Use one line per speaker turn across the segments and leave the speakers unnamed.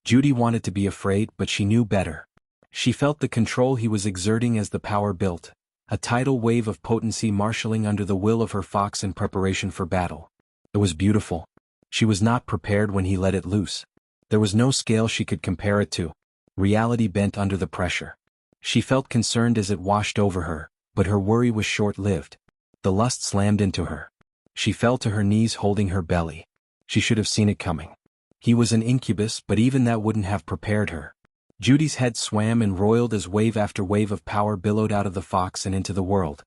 Judy wanted to be afraid, but she knew better. She felt the control he was exerting as the power built, a tidal wave of potency marshalling under the will of her fox in preparation for battle. It was beautiful. She was not prepared when he let it loose. There was no scale she could compare it to. Reality bent under the pressure. She felt concerned as it washed over her, but her worry was short-lived. The lust slammed into her. She fell to her knees holding her belly. She should have seen it coming. He was an incubus, but even that wouldn't have prepared her. Judy's head swam and roiled as wave after wave of power billowed out of the fox and into the world.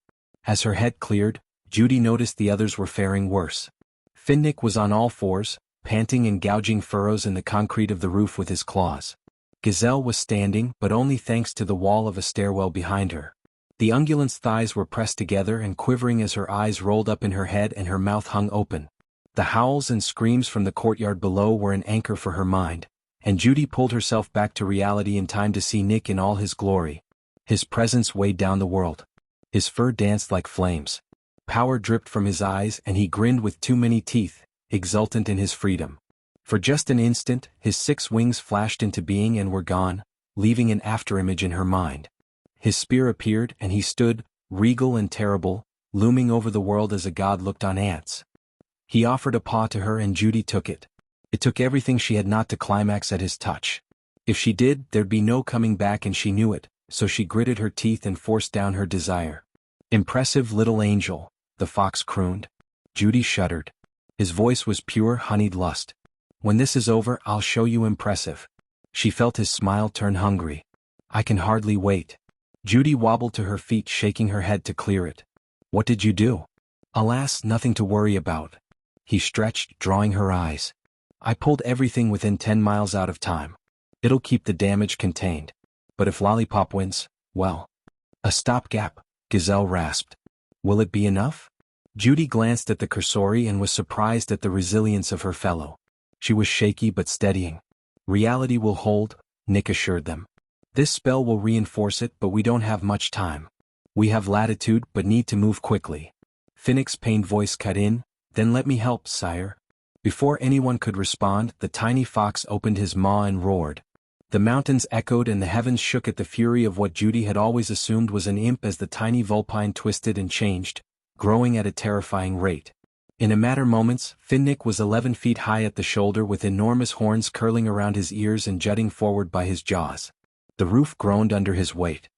As her head cleared, Judy noticed the others were faring worse. Finnick was on all fours, panting and gouging furrows in the concrete of the roof with his claws. Gazelle was standing, but only thanks to the wall of a stairwell behind her. The ungulant's thighs were pressed together and quivering as her eyes rolled up in her head and her mouth hung open. The howls and screams from the courtyard below were an anchor for her mind, and Judy pulled herself back to reality in time to see Nick in all his glory. His presence weighed down the world. His fur danced like flames. Power dripped from his eyes and he grinned with too many teeth, exultant in his freedom. For just an instant, his 6 wings flashed into being and were gone, leaving an afterimage in her mind. His spear appeared and he stood, regal and terrible, looming over the world as a god looked on ants. He offered a paw to her and Judy took it. It took everything she had not to climax at his touch. If she did, there'd be no coming back and she knew it, so she gritted her teeth and forced down her desire. "Impressive little angel," the fox crooned. Judy shuddered. His voice was pure honeyed lust. "When this is over, I'll show you impressive." She felt his smile turn hungry. "I can hardly wait." Judy wobbled to her feet, shaking her head to clear it. "What did you do?" "Alas, nothing to worry about." He stretched, drawing her eyes. "I pulled everything within 10 miles out of time. It'll keep the damage contained. But if Lollipop wins, well." "A stopgap," Gazelle rasped. "Will it be enough?" Judy glanced at the cursori and was surprised at the resilience of her fellow. She was shaky but steadying. "Reality will hold," Nick assured them. "This spell will reinforce it, but we don't have much time. We have latitude but need to move quickly." Finnick's pained voice cut in, "Then let me help, sire." Before anyone could respond, the tiny fox opened his maw and roared. The mountains echoed and the heavens shook at the fury of what Judy had always assumed was an imp as the tiny vulpine twisted and changed, growing at a terrifying rate. In a matter of moments, Finnick was 11 feet high at the shoulder with enormous horns curling around his ears and jutting forward by his jaws. The roof groaned under his weight.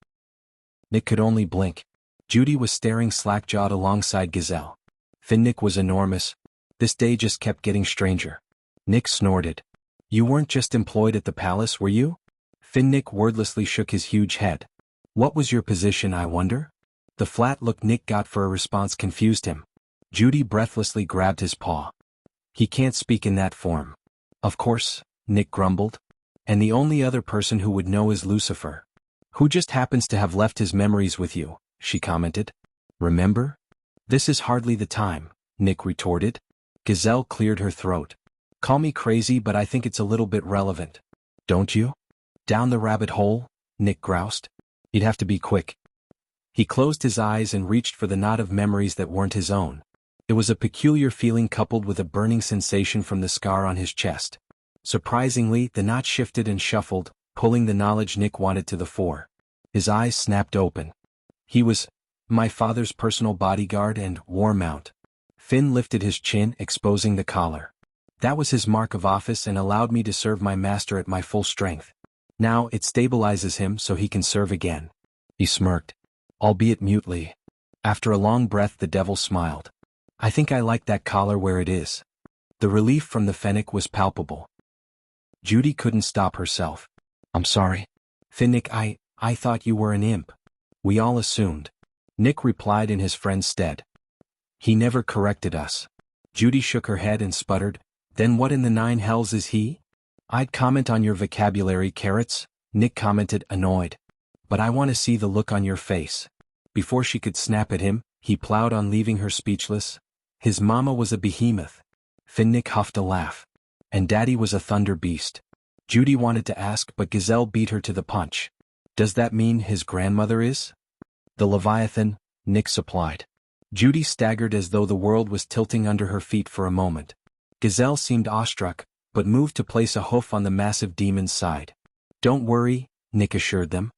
Nick could only blink. Judy was staring slack-jawed alongside Gazelle. Finnick was enormous. This day just kept getting stranger. Nick snorted. "You weren't just employed at the palace, were you?" Finnick wordlessly shook his huge head. "What was your position, I wonder?" The flat look Nick got for a response confused him. Judy breathlessly grabbed his paw. "He can't speak in that form." "Of course," Nick grumbled. "And the only other person who would know is Lucifer." "Who just happens to have left his memories with you," she commented. "Remember?" "This is hardly the time," Nick retorted. Gazelle cleared her throat. "Call me crazy, but I think it's a little bit relevant." "Don't you?" "Down the rabbit hole," Nick groused. "You'd have to be quick." He closed his eyes and reached for the knot of memories that weren't his own. It was a peculiar feeling coupled with a burning sensation from the scar on his chest. Surprisingly, the knot shifted and shuffled, pulling the knowledge Nick wanted to the fore. His eyes snapped open. He was my father's personal bodyguard and war mount. Finn lifted his chin, exposing the collar. That was his mark of office and allowed me to serve my master at my full strength. Now it stabilizes him so he can serve again. He smirked, albeit mutely. After a long breath the devil smiled. "I think I like that collar where it is." The relief from the fennec was palpable. Judy couldn't stop herself. "I'm sorry. Finnick, I thought you were an imp." "We all assumed." Nick replied in his friend's stead. "He never corrected us." Judy shook her head and sputtered, "Then what in the 9 hells is he?" "I'd comment on your vocabulary, Carrots," Nick commented, annoyed. "But I want to see the look on your face." Before she could snap at him, he plowed on, leaving her speechless. His mama was a behemoth. Finnick huffed a laugh. And Daddy was a thunder beast. Judy wanted to ask, but Gazelle beat her to the punch. "Does that mean his grandmother is?" "The Leviathan," Nick supplied. Judy staggered as though the world was tilting under her feet for a moment. Gazelle seemed awestruck, but moved to place a hoof on the massive demon's side. "Don't worry," Nick assured them.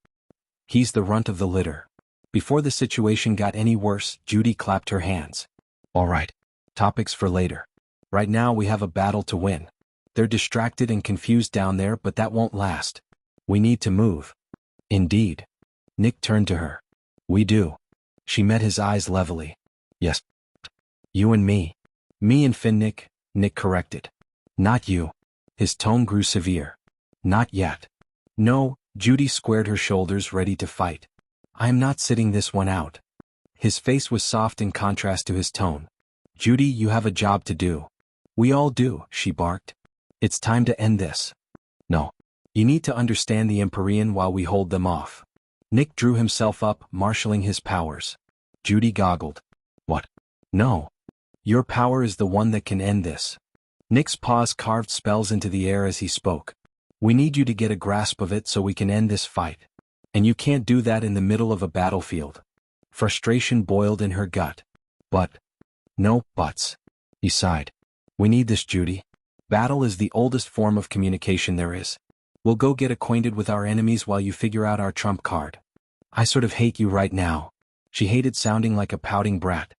"He's the runt of the litter." Before the situation got any worse, Judy clapped her hands. "All right. Topics for later. Right now we have a battle to win. They're distracted and confused down there, but that won't last. We need to move." "Indeed." Nick turned to her. "We do." She met his eyes levelly. "Yes. You and me." "Me and Finnick," Nick corrected. "Not you." His tone grew severe. "Not yet." "No," Judy squared her shoulders, ready to fight. "I am not sitting this one out." His face was soft in contrast to his tone. "Judy, you have a job to do." "We all do," she barked. "It's time to end this." "No. You need to understand the Empyrean while we hold them off." Nick drew himself up, marshalling his powers. Judy goggled. "What? No. Your power is the one that can end this." Nick's paws carved spells into the air as he spoke. "We need you to get a grasp of it so we can end this fight. And you can't do that in the middle of a battlefield." Frustration boiled in her gut. "But..." "No buts." He sighed. "We need this, Judy. Battle is the oldest form of communication there is. We'll go get acquainted with our enemies while you figure out our trump card." "I sort of hate you right now." She hated sounding like a pouting brat.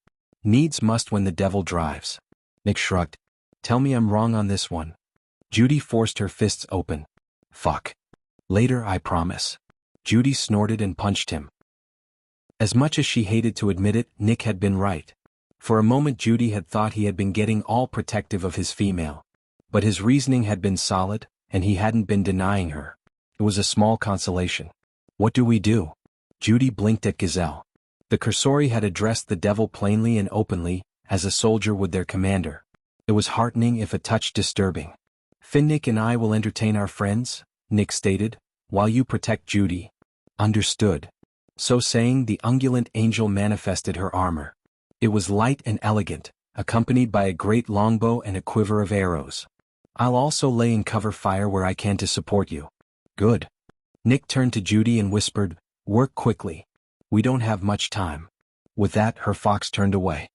"Needs must when the devil drives." Nick shrugged. "Tell me I'm wrong on this one." Judy forced her fists open. "Fuck. Later, I promise." Judy snorted and punched him. As much as she hated to admit it, Nick had been right. For a moment Judy had thought he had been getting all protective of his female. But his reasoning had been solid, and he hadn't been denying her. It was a small consolation. "What do we do?" Judy blinked at Gazelle. The Cursori had addressed the devil plainly and openly, as a soldier would their commander. It was heartening if a touch disturbing. "Finnick and I will entertain our friends," Nick stated, "while you protect Judy." "Understood." So saying, the unguent angel manifested her armor. It was light and elegant, accompanied by a great longbow and a quiver of arrows. "I'll also lay in cover fire where I can to support you." "Good." Nick turned to Judy and whispered, "Work quickly. We don't have much time." With that, her fox turned away.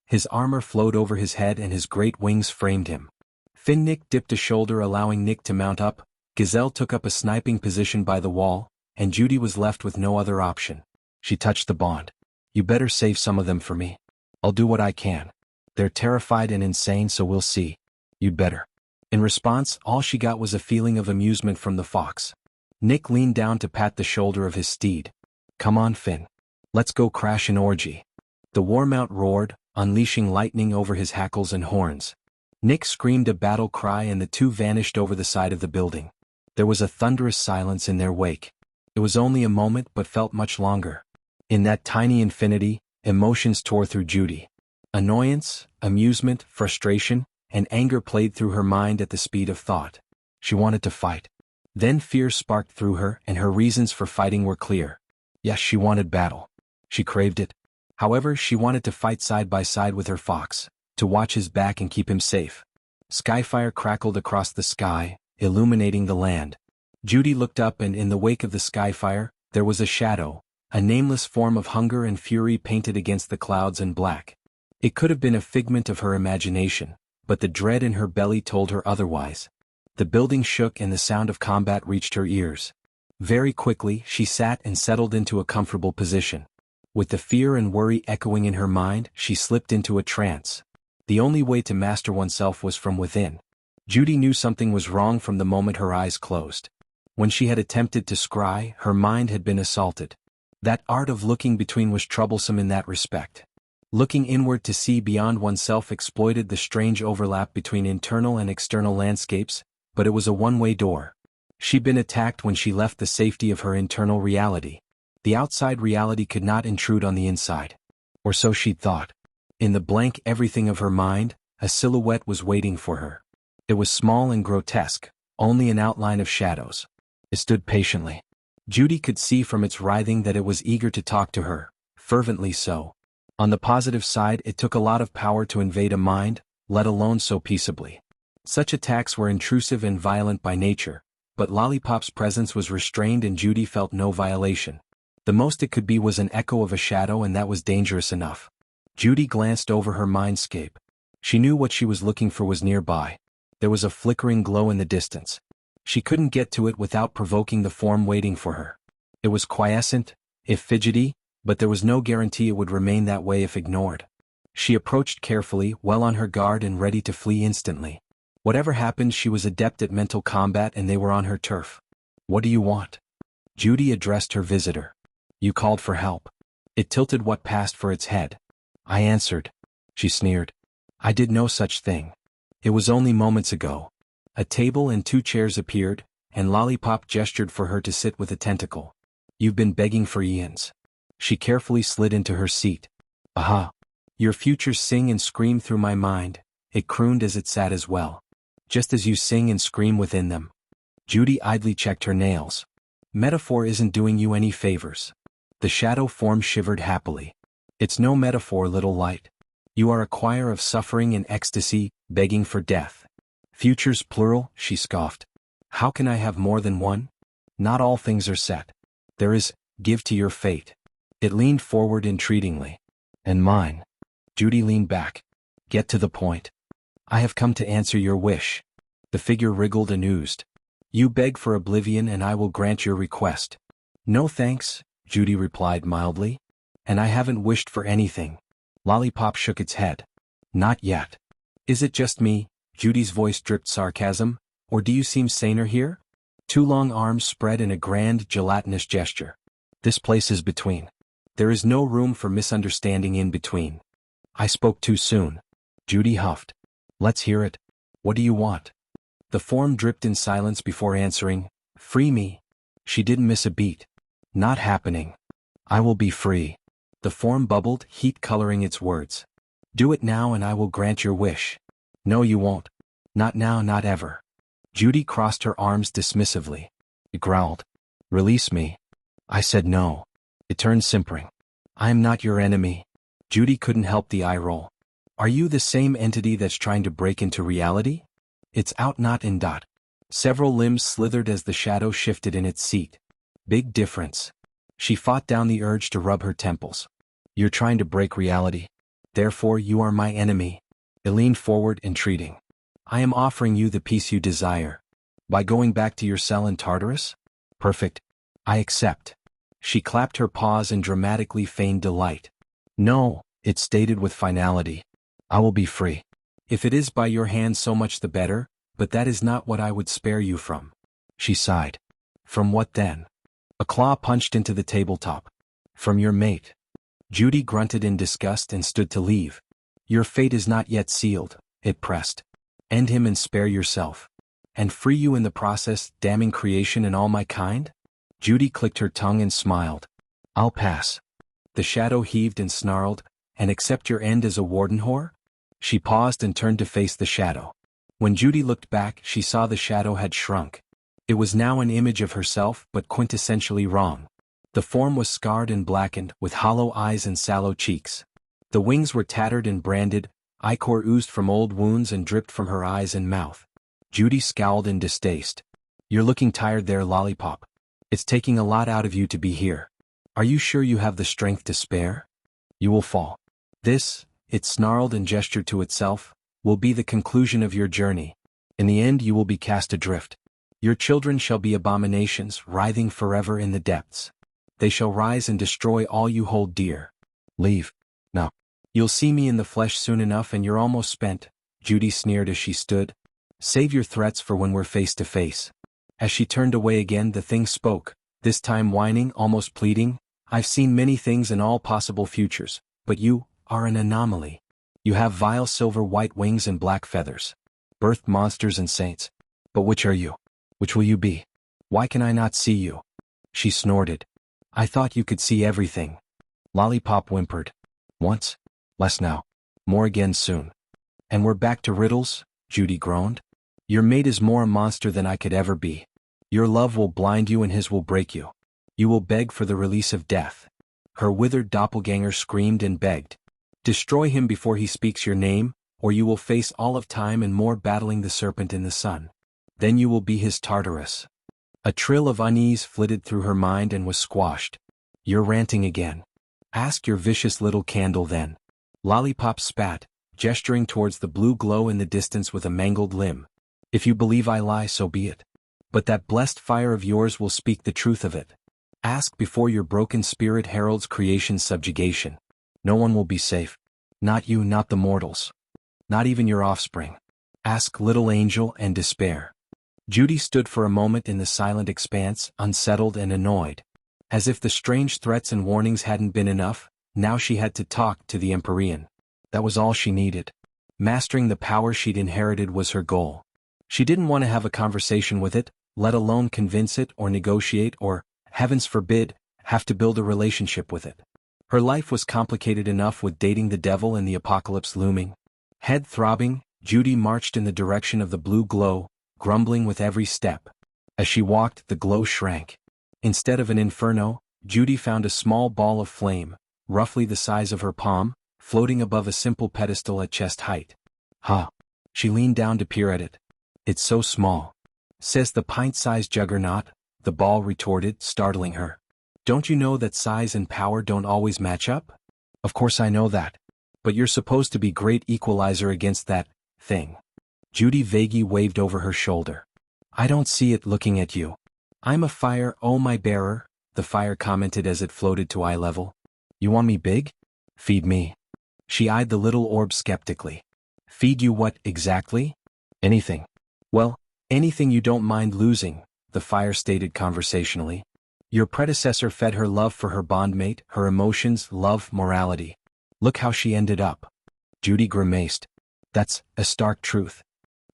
His armor flowed over his head and his great wings framed him. Finnick dipped a shoulder, allowing Nick to mount up. Gazelle took up a sniping position by the wall, and Judy was left with no other option. She touched the bond. "You better save some of them for me." "I'll do what I can. They're terrified and insane, so we'll see." "You'd better." In response, all she got was a feeling of amusement from the fox. Nick leaned down to pat the shoulder of his steed. "Come on, Finn. Let's go crash an orgy." The warmount roared, unleashing lightning over his hackles and horns. Nick screamed a battle cry and the two vanished over the side of the building. There was a thunderous silence in their wake. It was only a moment but felt much longer. In that tiny infinity, emotions tore through Judy. Annoyance, amusement, frustration, and anger played through her mind at the speed of thought. She wanted to fight. Then fear sparked through her, and her reasons for fighting were clear. Yes, she wanted battle. She craved it. However, she wanted to fight side by side with her fox, to watch his back and keep him safe. Skyfire crackled across the sky, illuminating the land. Judy looked up, and in the wake of the skyfire, there was a shadow, a nameless form of hunger and fury painted against the clouds in black. It could have been a figment of her imagination, but the dread in her belly told her otherwise. The building shook and the sound of combat reached her ears. Very quickly, she sat and settled into a comfortable position. With the fear and worry echoing in her mind, she slipped into a trance. The only way to master oneself was from within. Judy knew something was wrong from the moment her eyes closed. When she had attempted to scry, her mind had been assaulted. That art of looking between was troublesome in that respect. Looking inward to see beyond oneself exploited the strange overlap between internal and external landscapes, but it was a one-way door. She'd been attacked when she left the safety of her internal reality. The outside reality could not intrude on the inside. Or so she'd thought. In the blank everything of her mind, a silhouette was waiting for her. It was small and grotesque, only an outline of shadows. It stood patiently. Judy could see from its writhing that it was eager to talk to her, fervently so. On the positive side, it took a lot of power to invade a mind, let alone so peaceably. Such attacks were intrusive and violent by nature, but Lollipop's presence was restrained and Judy felt no violation. The most it could be was an echo of a shadow, and that was dangerous enough. Judy glanced over her mindscape. She knew what she was looking for was nearby. There was a flickering glow in the distance. She couldn't get to it without provoking the form waiting for her. It was quiescent, if fidgety, but there was no guarantee it would remain that way if ignored. She approached carefully, well on her guard and ready to flee instantly. Whatever happened, she was adept at mental combat and they were on her turf. "What do you want?" Judy addressed her visitor. "You called for help." It tilted what passed for its head. "I answered." She sneered. "I did no such thing. It was only moments ago." A table and 2 chairs appeared, and Lollipop gestured for her to sit with a tentacle. "You've been begging for eons." She carefully slid into her seat. "Aha. Your futures sing and scream through my mind," it crooned as it sat as well. "Just as you sing and scream within them." Judy idly checked her nails. "Metaphor isn't doing you any favors." The shadow form shivered happily. "It's no metaphor, little light. You are a choir of suffering and ecstasy, begging for death." "Futures plural," she scoffed. "How can I have more than one? Not all things are set. There is, give to your fate." It leaned forward entreatingly. "And mine." Judy leaned back. "Get to the point." "I have come to answer your wish." The figure wriggled and oozed. "You beg for oblivion and I will grant your request." "No thanks," Judy replied mildly. "And I haven't wished for anything." Lollipop shook its head. "Not yet." "Is it just me?" Judy's voice dripped sarcasm. "Or do you seem saner here?" 2 long arms spread in a grand, gelatinous gesture. "This place is between. There is no room for misunderstanding in between." "I spoke too soon." Judy huffed. "Let's hear it. What do you want?" The form dripped in silence before answering. "Free me." She didn't miss a beat. "Not happening." "I will be free." The form bubbled, heat coloring its words. "Do it now and I will grant your wish." "No, you won't. Not now, not ever." Judy crossed her arms dismissively. It growled. "Release me." I said no. It turned simpering. "I am not your enemy." Judy couldn't help the eye roll. "Are you the same entity that's trying to break into reality?" "It's out, not in dot." Several limbs slithered as the shadow shifted in its seat. "Big difference." She fought down the urge to rub her temples. "You're trying to break reality. Therefore you are my enemy." It leaned forward, entreating. "I am offering you the peace you desire. By going back to your cell in Tartarus?" "Perfect. I accept." She clapped her paws in dramatically feigned delight. "No," it stated with finality. "I will be free. If it is by your hand, so much the better, but that is not what I would spare you from." She sighed. "From what then?" A claw punched into the tabletop. "From your mate." Judy grunted in disgust and stood to leave. "Your fate is not yet sealed," it pressed. "End him and spare yourself. And free you in the process, damning creation and all my kind?" Judy clicked her tongue and smiled. "I'll pass." The shadow heaved and snarled. "And accept your end as a warden whore?" She paused and turned to face the shadow. When Judy looked back, she saw the shadow had shrunk. It was now an image of herself, but quintessentially wrong. The form was scarred and blackened, with hollow eyes and sallow cheeks. The wings were tattered and branded, ichor oozed from old wounds and dripped from her eyes and mouth. Judy scowled in distaste. "You're looking tired there, Lollipop. It's taking a lot out of you to be here. Are you sure you have the strength to spare? You will fall. This," it snarled and gestured to itself, "will be the conclusion of your journey. In the end you will be cast adrift. Your children shall be abominations, writhing forever in the depths. They shall rise and destroy all you hold dear. Leave. No. You'll see me in the flesh soon enough and you're almost spent," Judy sneered as she stood. "Save your threats for when we're face to face." As she turned away again, the thing spoke, this time whining, almost pleading. "I've seen many things in all possible futures, but you are an anomaly. You have vile silver-white wings and black feathers. Birthed monsters and saints. But which are you? Which will you be? Why can I not see you?" She snorted. "I thought you could see everything." Lollipop whimpered. "Once. Less now. More again soon." "And we're back to riddles?" Judy groaned. "Your mate is more a monster than I could ever be. Your love will blind you and his will break you. You will beg for the release of death." Her withered doppelganger screamed and begged. "Destroy him before he speaks your name, or you will face all of time and more battling the serpent in the sun. Then you will be his Tartarus." A trill of unease flitted through her mind and was squashed. "You're ranting again. Ask your vicious little candle then." Lollipop spat, gesturing towards the blue glow in the distance with a mangled limb. If you believe I lie, so be it. But that blessed fire of yours will speak the truth of it. Ask before your broken spirit heralds creation's subjugation. No one will be safe. Not you, not the mortals. Not even your offspring. Ask, little angel, and despair. Judy stood for a moment in the silent expanse, unsettled and annoyed. As if the strange threats and warnings hadn't been enough, now she had to talk to the Empyrean. That was all she needed. Mastering the power she'd inherited was her goal. She didn't want to have a conversation with it, let alone convince it or negotiate or, heavens forbid, have to build a relationship with it. Her life was complicated enough with dating the devil and the apocalypse looming. Head throbbing, Judy marched in the direction of the blue glow, grumbling with every step. As she walked, the glow shrank. Instead of an inferno, Judy found a small ball of flame, roughly the size of her palm, floating above a simple pedestal at chest height. Huh. She leaned down to peer at it. It's so small. Says the pint-sized juggernaut, the ball retorted, startling her. Don't you know that size and power don't always match up? Of course I know that. But you're supposed to be great equalizer against that thing. Judy vaguely waved over her shoulder. I don't see it looking at you. I'm a fire, oh my bearer, the fire commented as it floated to eye level. You want me big? Feed me. She eyed the little orb skeptically. Feed you what, exactly? Anything. Well, anything you don't mind losing, the fire stated conversationally. Your predecessor fed her love for her bondmate, her emotions, love, morality. Look how she ended up. Judy grimaced. That's a stark truth.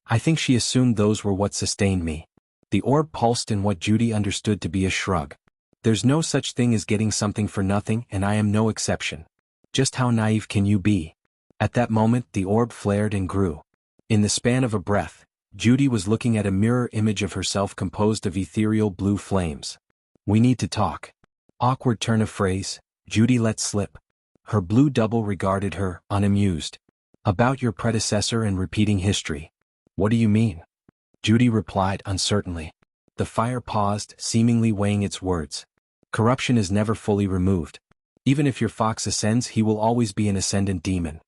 I think she assumed those were what sustained me. The orb pulsed in what Judy understood to be a shrug. There's no such thing as getting something for nothing, and I am no exception. Just how naive can you be? At that moment, the orb flared and grew. In the span of a breath, Judy was looking at a mirror image of herself composed of ethereal blue flames. We need to talk. Awkward turn of phrase, Judy let slip. Her blue double regarded her, unamused. About your predecessor and repeating history. What do you mean? Judy replied uncertainly. The fire paused, seemingly weighing its words. Corruption is never fully removed. Even if your fox ascends, he will always be an ascendant demon.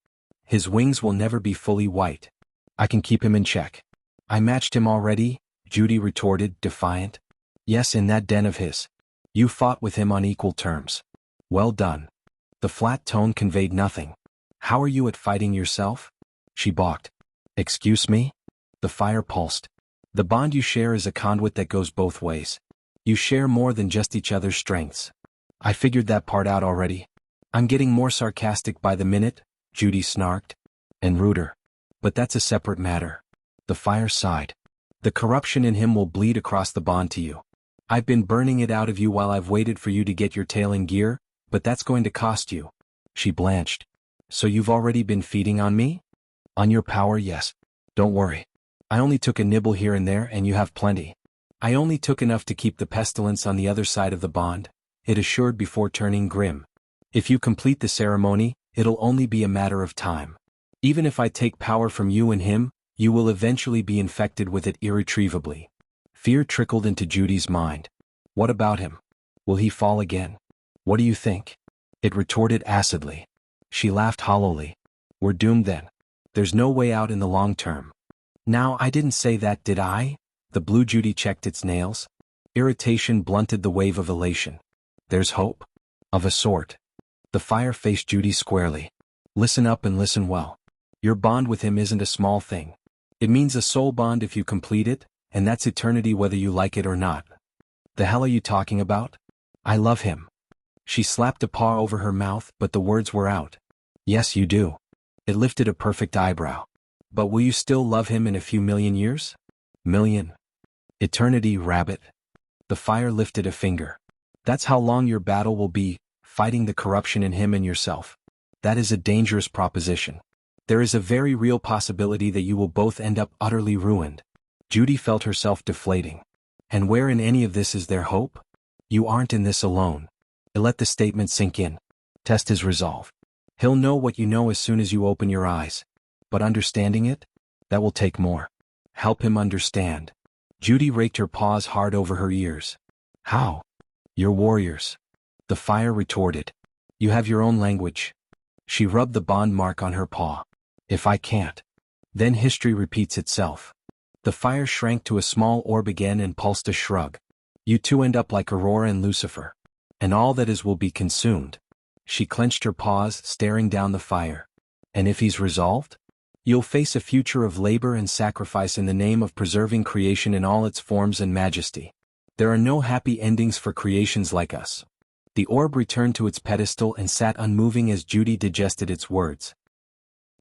His wings will never be fully white. I can keep him in check. I matched him already, Judy retorted, defiant. Yes, in that den of his. You fought with him on equal terms. Well done. The flat tone conveyed nothing. How are you at fighting yourself? She balked. Excuse me? The fire pulsed. The bond you share is a conduit that goes both ways. You share more than just each other's strengths. I figured that part out already. I'm getting more sarcastic by the minute, Judy snarked. And ruder. But that's a separate matter. The fire sighed. The corruption in him will bleed across the bond to you. I've been burning it out of you while I've waited for you to get your tail in gear, but that's going to cost you. She blanched. So you've already been feeding on me? On your power, yes. Don't worry. I only took a nibble here and there and you have plenty. I only took enough to keep the pestilence on the other side of the bond, it assured before turning grim. If you complete the ceremony, it'll only be a matter of time. Even if I take power from you and him, you will eventually be infected with it irretrievably. Fear trickled into Judy's mind. What about him? Will he fall again? What do you think? It retorted acidly. She laughed hollowly. We're doomed then. There's no way out in the long term. Now I didn't say that, did I? The blue Judy checked its nails. Irritation blunted the wave of elation. There's hope? Of a sort. The fire faced Judy squarely. Listen up and listen well. Your bond with him isn't a small thing. It means a soul bond if you complete it, and that's eternity whether you like it or not. The hell are you talking about? I love him. She slapped a paw over her mouth, but the words were out. Yes, you do. It lifted a perfect eyebrow. But will you still love him in a few million years? Million. Eternity, rabbit. The fire lifted a finger. That's how long your battle will be, fighting the corruption in him and yourself. That is a dangerous proposition. There is a very real possibility that you will both end up utterly ruined. Judy felt herself deflating. And where in any of this is there hope? You aren't in this alone. Let the statement sink in. Test his resolve. He'll know what you know as soon as you open your eyes. But understanding it? That will take more. Help him understand. Judy raked her paws hard over her ears. How? You're warriors. The fire retorted. You have your own language. She rubbed the bond mark on her paw. If I can't, then history repeats itself. The fire shrank to a small orb again and pulsed a shrug. You two end up like Aurora and Lucifer. And all that is will be consumed. She clenched her paws, staring down the fire. And if he's resolved? You'll face a future of labor and sacrifice in the name of preserving creation in all its forms and majesty. There are no happy endings for creations like us. The orb returned to its pedestal and sat unmoving as Judy digested its words.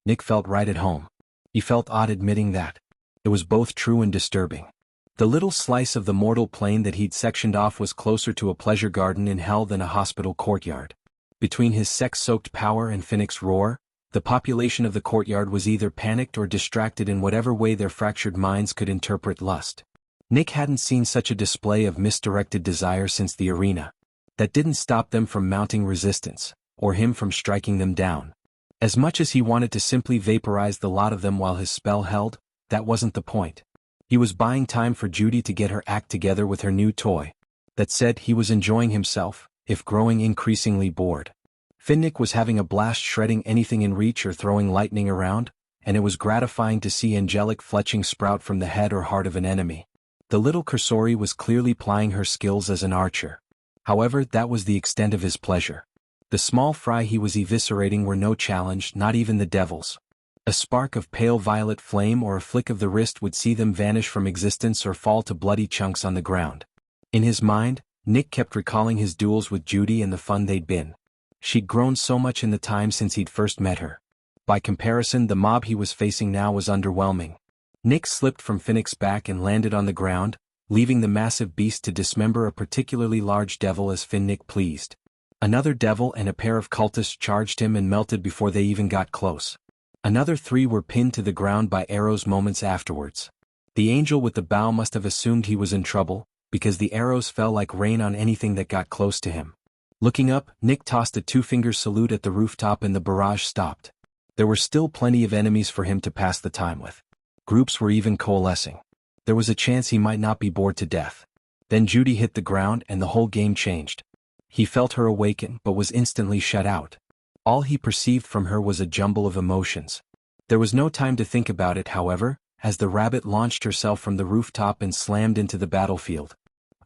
Nick felt right at home. He felt odd admitting that. It was both true and disturbing. The little slice of the mortal plane that he'd sectioned off was closer to a pleasure garden in hell than a hospital courtyard. Between his sex-soaked power and Phoenix roar, the population of the courtyard was either panicked or distracted in whatever way their fractured minds could interpret lust. Nick hadn't seen such a display of misdirected desire since the arena. That didn't stop them from mounting resistance, or him from striking them down. As much as he wanted to simply vaporize the lot of them while his spell held, that wasn't the point. He was buying time for Judy to get her act together with her new toy. That said, he was enjoying himself, if growing increasingly bored. Finnick was having a blast shredding anything in reach or throwing lightning around, and it was gratifying to see angelic fletching sprout from the head or heart of an enemy. The little Cursori was clearly plying her skills as an archer. However, that was the extent of his pleasure. The small fry he was eviscerating were no challenge, not even the devil's. A spark of pale violet flame or a flick of the wrist would see them vanish from existence or fall to bloody chunks on the ground. In his mind, Nick kept recalling his duels with Judy and the fun they'd been. She'd grown so much in the time since he'd first met her. By comparison, the mob he was facing now was underwhelming. Nick slipped from Finnick's back and landed on the ground, leaving the massive beast to dismember a particularly large devil as Finnick pleased. Another devil and a pair of cultists charged him and melted before they even got close. Another 3 were pinned to the ground by arrows moments afterwards. The angel with the bow must have assumed he was in trouble, because the arrows fell like rain on anything that got close to him. Looking up, Nick tossed a 2-finger salute at the rooftop and the barrage stopped. There were still plenty of enemies for him to pass the time with. Groups were even coalescing. There was a chance he might not be bored to death. Then Judy hit the ground and the whole game changed. He felt her awaken but was instantly shut out. All he perceived from her was a jumble of emotions. There was no time to think about it, however, as the rabbit launched herself from the rooftop and slammed into the battlefield.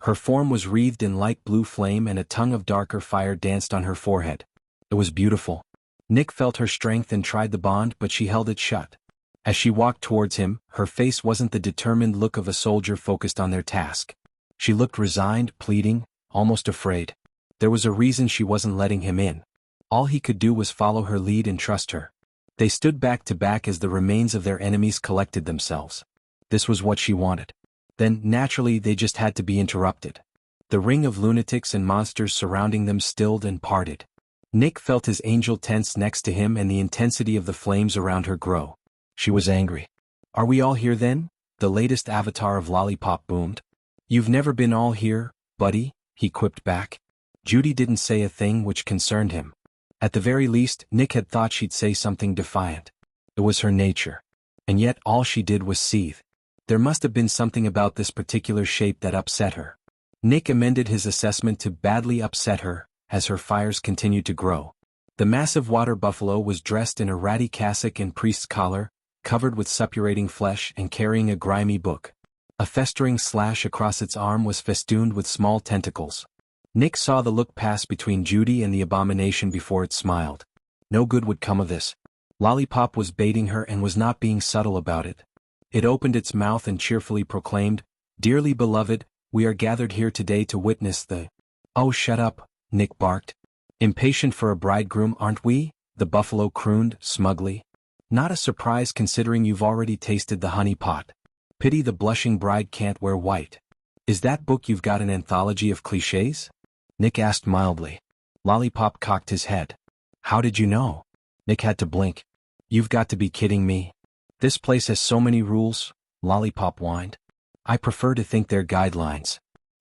Her form was wreathed in light blue flame and a tongue of darker fire danced on her forehead. It was beautiful. Nick felt her strength and tried the bond, but she held it shut. As she walked towards him, her face wasn't the determined look of a soldier focused on their task. She looked resigned, pleading, almost afraid. There was a reason she wasn't letting him in. All he could do was follow her lead and trust her. They stood back to back as the remains of their enemies collected themselves. This was what she wanted. Then, naturally, they just had to be interrupted. The ring of lunatics and monsters surrounding them stilled and parted. Nick felt his angel tense next to him and the intensity of the flames around her grow. She was angry. "Are we all here then?" the latest avatar of Lollipop boomed. "You've never been all here, buddy," he quipped back. Judy didn't say a thing, which concerned him. At the very least, Nick had thought she'd say something defiant. It was her nature. And yet all she did was seethe. There must have been something about this particular shape that upset her. Nick amended his assessment to badly upset her, as her fires continued to grow. The massive water buffalo was dressed in a ratty cassock and priest's collar, covered with suppurating flesh and carrying a grimy book. A festering slash across its arm was festooned with small tentacles. Nick saw the look pass between Judy and the abomination before it smiled. No good would come of this. Lollipop was baiting her and was not being subtle about it. It opened its mouth and cheerfully proclaimed, "Dearly beloved, we are gathered here today to witness the—" "Oh, shut up," Nick barked. "Impatient for a bridegroom, aren't we?" the buffalo crooned, smugly. "Not a surprise considering you've already tasted the honey pot. Pity the blushing bride can't wear white. Is that book you've got an anthology of clichés?" Nick asked mildly. Lollipop cocked his head. "How did you know?" Nick had to blink. "You've got to be kidding me. This place has so many rules," Lollipop whined. "I prefer to think they're guidelines."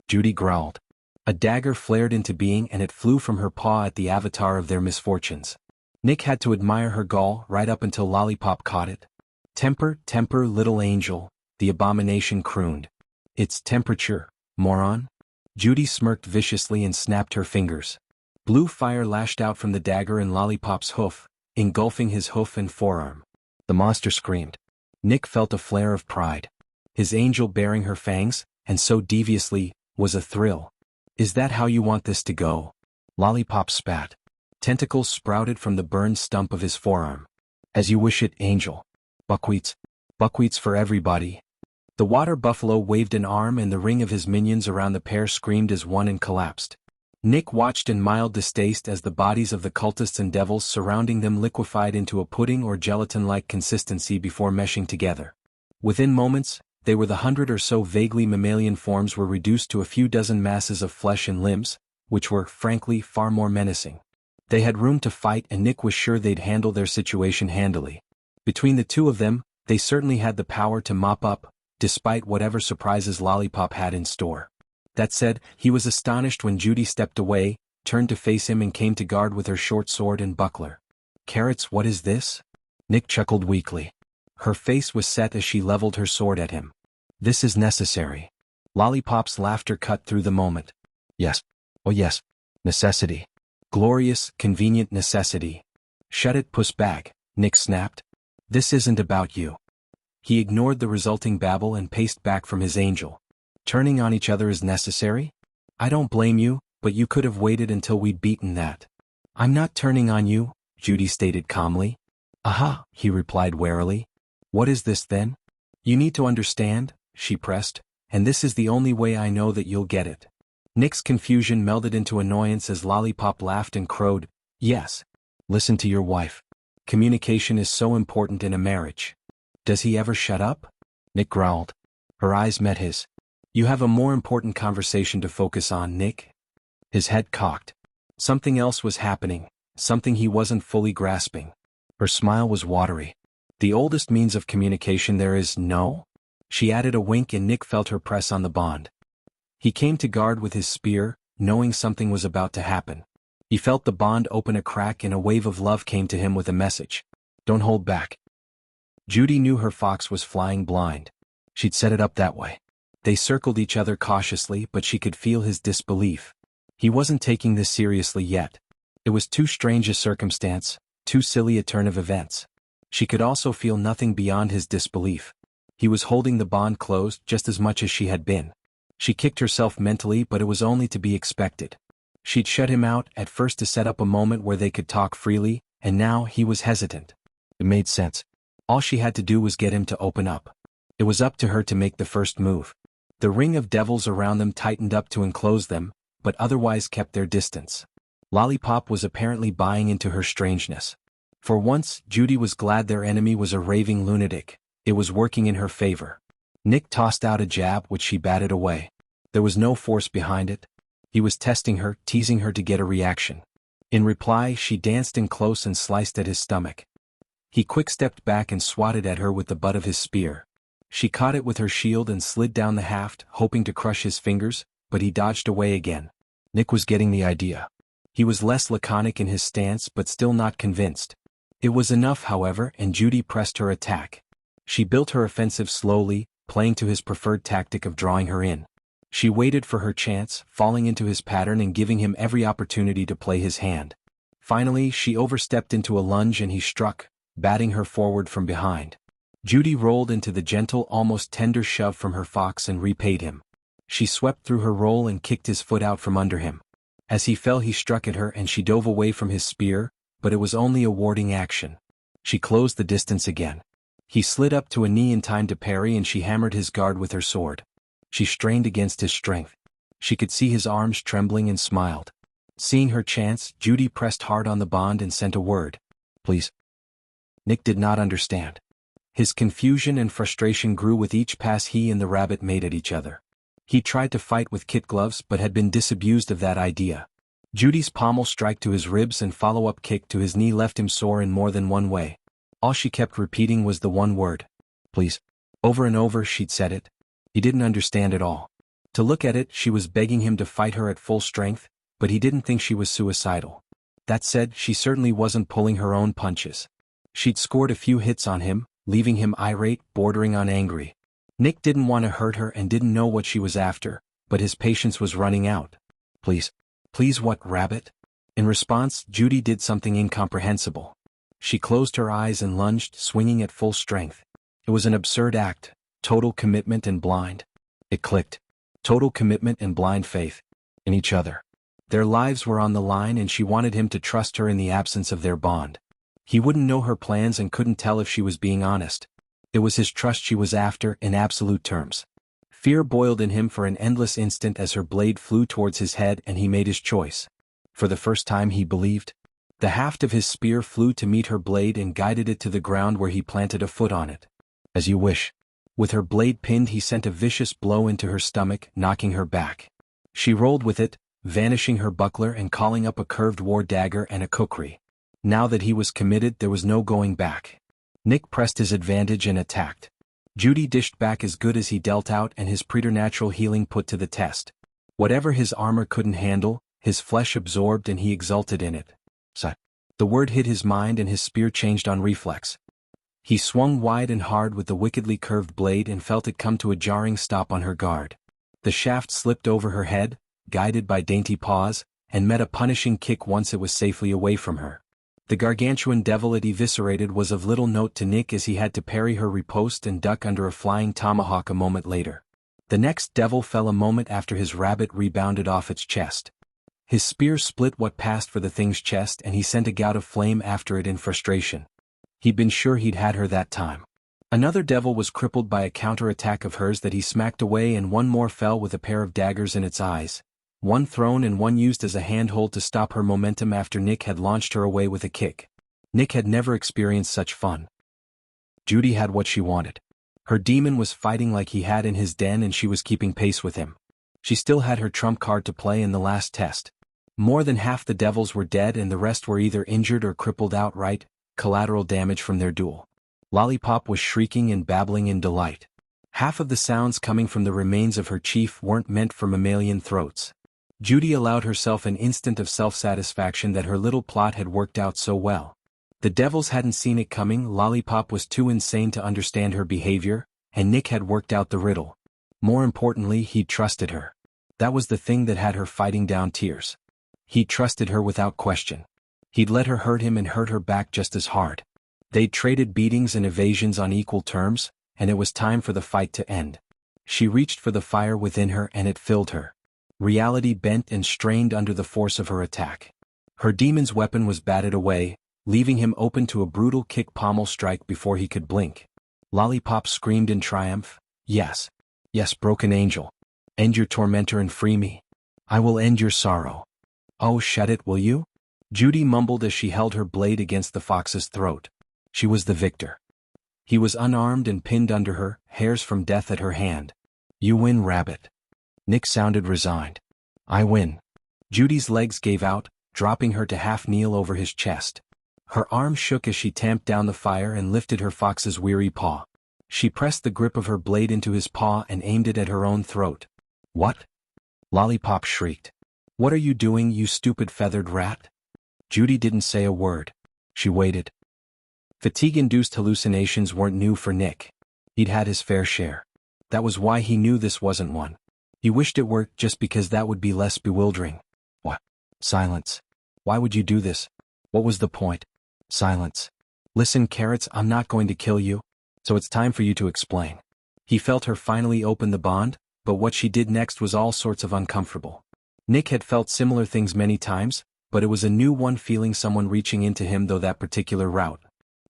Judy growled. A dagger flared into being and it flew from her paw at the avatar of their misfortunes. Nick had to admire her gall right up until Lollipop caught it. "Temper, temper, little angel," the abomination crooned. "It's temperature, moron." Judy smirked viciously and snapped her fingers. Blue fire lashed out from the dagger in Lollipop's hoof, engulfing his hoof and forearm. The monster screamed. Nick felt a flare of pride. his angel bearing her fangs, and so deviously, was a thrill. "Is that how you want this to go?" Lollipop spat. Tentacles sprouted from the burned stump of his forearm. "As you wish it, Angel. Buckwheats. Buckwheats for everybody." The water buffalo waved an arm and the ring of his minions around the pair screamed as one and collapsed. Nick watched in mild distaste as the bodies of the cultists and devils surrounding them liquefied into a pudding or gelatin-like consistency before meshing together. Within moments, they were the 100 or so vaguely mammalian forms were reduced to a few dozen masses of flesh and limbs, which were, frankly, far more menacing. They had room to fight and Nick was sure they'd handle their situation handily. Between the two of them, they certainly had the power to mop up, despite whatever surprises Lollipop had in store. That said, he was astonished when Judy stepped away, turned to face him and came to guard with her short sword and buckler. "Carrots, what is this?" Nick chuckled weakly. Her face was set as she leveled her sword at him. "This is necessary." Lollipop's laughter cut through the moment. "Yes. Oh yes. Necessity. Glorious, convenient necessity." "Shut it, pussbag," Nick snapped. "This isn't about you." He ignored the resulting babble and paced back from his angel. "Turning on each other is necessary? I don't blame you, but you could have waited until we'd beaten that." "I'm not turning on you," Judy stated calmly. "Aha," he replied warily. "What is this then?" "You need to understand," she pressed, "and this is the only way I know that you'll get it." Nick's confusion melded into annoyance as Lollipop laughed and crowed, "Yes. Listen to your wife. Communication is so important in a marriage." "Does he ever shut up?" Nick growled. Her eyes met his. "You have a more important conversation to focus on, Nick." His head cocked. Something else was happening, something he wasn't fully grasping. Her smile was watery. "The oldest means of communication there is, no?" She added a wink and Nick felt her press on the bond. He came to guard with his spear, knowing something was about to happen. He felt the bond open a crack and a wave of love came to him with a message. "Don't hold back." Judy knew her fox was flying blind. She'd set it up that way. They circled each other cautiously but she could feel his disbelief. He wasn't taking this seriously yet. It was too strange a circumstance, too silly a turn of events. She could also feel nothing beyond his disbelief. He was holding the bond closed just as much as she had been. She kicked herself mentally but it was only to be expected. She'd shut him out at first to set up a moment where they could talk freely, and now he was hesitant. It made sense. All she had to do was get him to open up. It was up to her to make the first move. The ring of devils around them tightened up to enclose them, but otherwise kept their distance. Lollipop was apparently buying into her strangeness. For once, Judy was glad their enemy was a raving lunatic. It was working in her favor. Nick tossed out a jab which she batted away. There was no force behind it. He was testing her, teasing her to get a reaction. In reply, she danced in close and sliced at his stomach. He quick-stepped back and swatted at her with the butt of his spear. She caught it with her shield and slid down the haft, hoping to crush his fingers, but he dodged away again. Nick was getting the idea. He was less laconic in his stance but still not convinced. It was enough, however, and Judy pressed her attack. She built her offensive slowly, playing to his preferred tactic of drawing her in. She waited for her chance, falling into his pattern and giving him every opportunity to play his hand. Finally, she overstepped into a lunge and he struck, batting her forward from behind. Judy rolled into the gentle, almost tender shove from her fox and repaid him. She swept through her roll and kicked his foot out from under him. As he fell he struck at her and she dove away from his spear, but it was only a warding action. She closed the distance again. He slid up to a knee in time to parry and she hammered his guard with her sword. She strained against his strength. She could see his arms trembling and smiled. Seeing her chance, Judy pressed hard on the bond and sent a word. "Please." Nick did not understand. His confusion and frustration grew with each pass he and the rabbit made at each other. He tried to fight with kit gloves but had been disabused of that idea. Judy's pommel strike to his ribs and follow-up kick to his knee left him sore in more than one way. All she kept repeating was the one word. "Please." Over and over she'd said it. He didn't understand at all. To look at it, she was begging him to fight her at full strength, but he didn't think she was suicidal. That said, she certainly wasn't pulling her own punches. She'd scored a few hits on him, leaving him irate, bordering on angry. Nick didn't want to hurt her and didn't know what she was after, but his patience was running out. "Please." "Please what, rabbit?" In response, Judy did something incomprehensible. She closed her eyes and lunged, swinging at full strength. It was an absurd act, total commitment and blind. It clicked. Total commitment and blind faith in each other. Their lives were on the line and she wanted him to trust her in the absence of their bond. He wouldn't know her plans and couldn't tell if she was being honest. It was his trust she was after in absolute terms. Fear boiled in him for an endless instant as her blade flew towards his head and he made his choice. For the first time he believed. The haft of his spear flew to meet her blade and guided it to the ground where he planted a foot on it. As you wish. With her blade pinned he sent a vicious blow into her stomach, knocking her back. She rolled with it, vanishing her buckler and calling up a curved war dagger and a kukri. Now that he was committed there was no going back. Nick pressed his advantage and attacked. Judy dished back as good as he dealt out and his preternatural healing put to the test. Whatever his armor couldn't handle, his flesh absorbed and he exulted in it. The word hit his mind and his spear changed on reflex. He swung wide and hard with the wickedly curved blade and felt it come to a jarring stop on her guard. The shaft slipped over her head, guided by dainty paws, and met a punishing kick once it was safely away from her. The gargantuan devil it eviscerated was of little note to Nick as he had to parry her riposte and duck under a flying tomahawk a moment later. The next devil fell a moment after his rabbit rebounded off its chest. His spear split what passed for the thing's chest and he sent a gout of flame after it in frustration. He'd been sure he'd had her that time. Another devil was crippled by a counter-attack of hers that he smacked away and one more fell with a pair of daggers in its eyes. One thrown and one used as a handhold to stop her momentum after Nick had launched her away with a kick. Nick had never experienced such fun. Judy had what she wanted. Her demon was fighting like he had in his den and she was keeping pace with him. She still had her trump card to play in the last test. More than half the devils were dead and the rest were either injured or crippled outright, collateral damage from their duel. Lollipop was shrieking and babbling in delight. Half of the sounds coming from the remains of her chief weren't meant for mammalian throats. Judy allowed herself an instant of self-satisfaction that her little plot had worked out so well. The devils hadn't seen it coming, Lollipop was too insane to understand her behavior, and Nick had worked out the riddle. More importantly, he trusted her. That was the thing that had her fighting down tears. He trusted her without question. He'd let her hurt him and hurt her back just as hard. They'd traded beatings and evasions on equal terms, and it was time for the fight to end. She reached for the fire within her and it filled her. Reality bent and strained under the force of her attack. Her demon's weapon was batted away, leaving him open to a brutal kick pommel strike before he could blink. Lollipop screamed in triumph, "Yes. Yes, broken angel. End your tormentor and free me. I will end your sorrow." "Oh, shut it, will you?" Judy mumbled as she held her blade against the fox's throat. She was the victor. He was unarmed and pinned under her, hairs from death at her hand. "You win, rabbit." Nick sounded resigned. "I win." Judy's legs gave out, dropping her to half-kneel over his chest. Her arm shook as she tamped down the fire and lifted her fox's weary paw. She pressed the grip of her blade into his paw and aimed it at her own throat. "What?" Lollipop shrieked. "What are you doing, you stupid feathered rat?" Judy didn't say a word. She waited. Fatigue-induced hallucinations weren't new for Nick. He'd had his fair share. That was why he knew this wasn't one. He wished it were, just because that would be less bewildering. What? Silence. Why would you do this? What was the point? Silence. "Listen, Carrots, I'm not going to kill you, so it's time for you to explain." He felt her finally open the bond, but what she did next was all sorts of uncomfortable. Nick had felt similar things many times, but it was a new one feeling someone reaching into him though that particular route.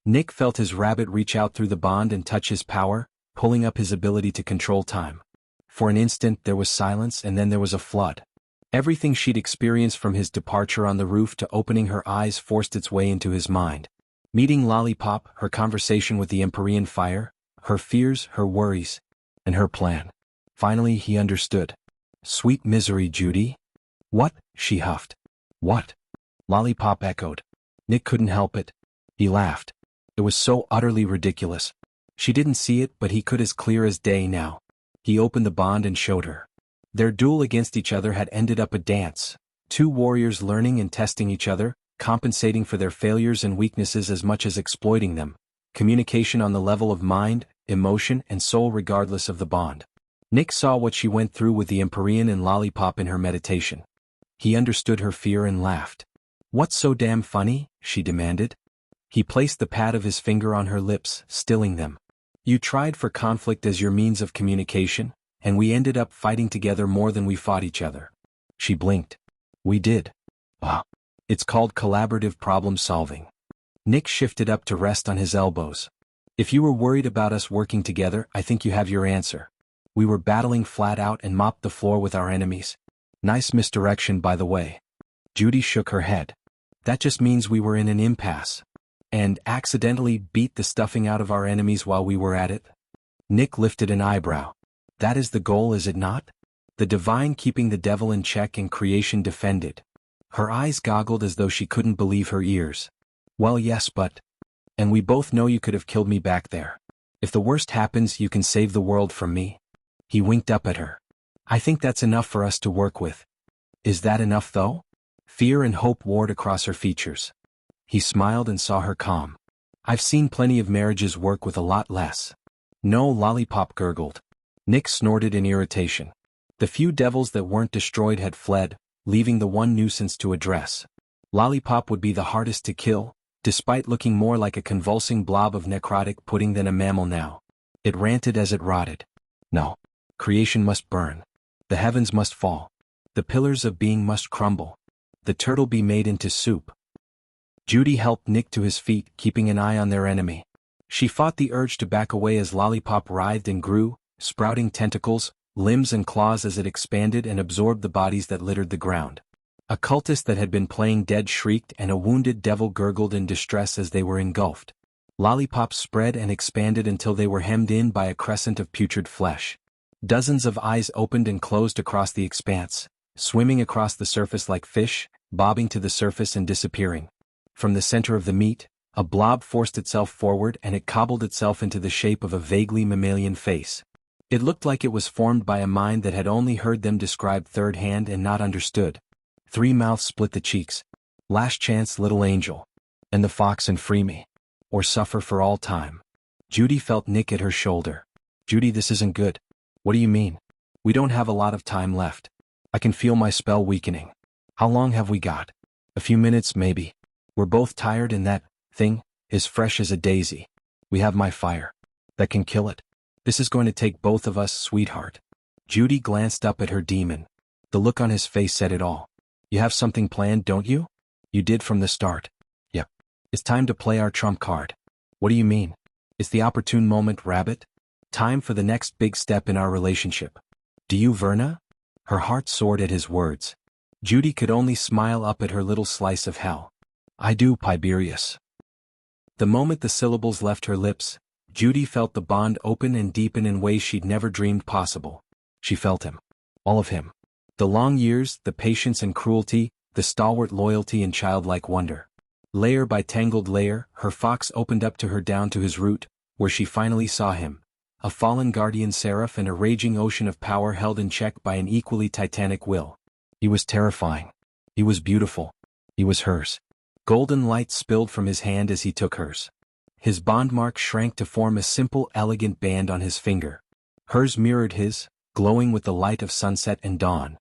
Nick felt his rabbit reach out through the bond and touch his power, pulling up his ability to control time. For an instant there was silence and then there was a flood. Everything she'd experienced from his departure on the roof to opening her eyes forced its way into his mind. Meeting Lollipop, her conversation with the Empyrean fire, her fears, her worries, and her plan. Finally he understood. "Sweet misery, Judy." "What?" she huffed. "What?" Lollipop echoed. Nick couldn't help it. He laughed. It was so utterly ridiculous. She didn't see it, but he could as clear as day now. He opened the bond and showed her. Their duel against each other had ended up a dance. Two warriors learning and testing each other, compensating for their failures and weaknesses as much as exploiting them. Communication on the level of mind, emotion, and soul regardless of the bond. Nick saw what she went through with the Empyrean and Lollipop in her meditation. He understood her fear and laughed. "What's so damn funny?" she demanded. He placed the pad of his finger on her lips, stilling them. You tried for conflict as your means of communication, and we ended up fighting together more than we fought each other. She blinked. We did. Ah. It's called collaborative problem solving. Nick shifted up to rest on his elbows. If you were worried about us working together, I think you have your answer. We were battling flat out and mopped the floor with our enemies. Nice misdirection, by the way. Judy shook her head. That just means we were in an impasse. And accidentally beat the stuffing out of our enemies while we were at it? Nick lifted an eyebrow. That is the goal, is it not? The divine keeping the devil in check and creation defended. Her eyes goggled as though she couldn't believe her ears. Well, yes, but... And we both know you could have killed me back there. If the worst happens, you can save the world from me. He winked up at her. I think that's enough for us to work with. Is that enough, though? Fear and hope warred across her features. He smiled and saw her calm. I've seen plenty of marriages work with a lot less. No, Lollipop gurgled. Nick snorted in irritation. The few devils that weren't destroyed had fled, leaving the one nuisance to address. Lollipop would be the hardest to kill, despite looking more like a convulsing blob of necrotic pudding than a mammal now. It ranted as it rotted. No. Creation must burn. The heavens must fall. The pillars of being must crumble. The turtle be made into soup. Judy helped Nick to his feet, keeping an eye on their enemy. She fought the urge to back away as Lollipop writhed and grew, sprouting tentacles, limbs and claws as it expanded and absorbed the bodies that littered the ground. A cultist that had been playing dead shrieked and a wounded devil gurgled in distress as they were engulfed. Lollipops spread and expanded until they were hemmed in by a crescent of putrid flesh. Dozens of eyes opened and closed across the expanse, swimming across the surface like fish, bobbing to the surface and disappearing. From the center of the meat, a blob forced itself forward and it cobbled itself into the shape of a vaguely mammalian face. It looked like it was formed by a mind that had only heard them described third hand and not understood. 3 mouths split the cheeks. Last chance, little angel. And the fox and free me. Or suffer for all time. Judy felt Nick at her shoulder. Judy, this isn't good. What do you mean? We don't have a lot of time left. I can feel my spell weakening. How long have we got? A few minutes, maybe. We're both tired and that thing is fresh as a daisy. We have my fire. That can kill it. This is going to take both of us, sweetheart. Judy glanced up at her demon. The look on his face said it all. You have something planned, don't you? You did from the start. Yep. It's time to play our trump card. What do you mean? It's the opportune moment, rabbit. Time for the next big step in our relationship. Do you, Verna? Her heart soared at his words. Judy could only smile up at her little slice of hell. I do, Tiberius. The moment the syllables left her lips, Judy felt the bond open and deepen in ways she'd never dreamed possible. She felt him. All of him. The long years, the patience and cruelty, the stalwart loyalty and childlike wonder. Layer by tangled layer, her fox opened up to her down to his root, where she finally saw him. A fallen guardian seraph and a raging ocean of power held in check by an equally titanic will. He was terrifying. He was beautiful. He was hers. Golden light spilled from his hand as he took hers. His bond mark shrank to form a simple, elegant band on his finger. Hers mirrored his, glowing with the light of sunset and dawn.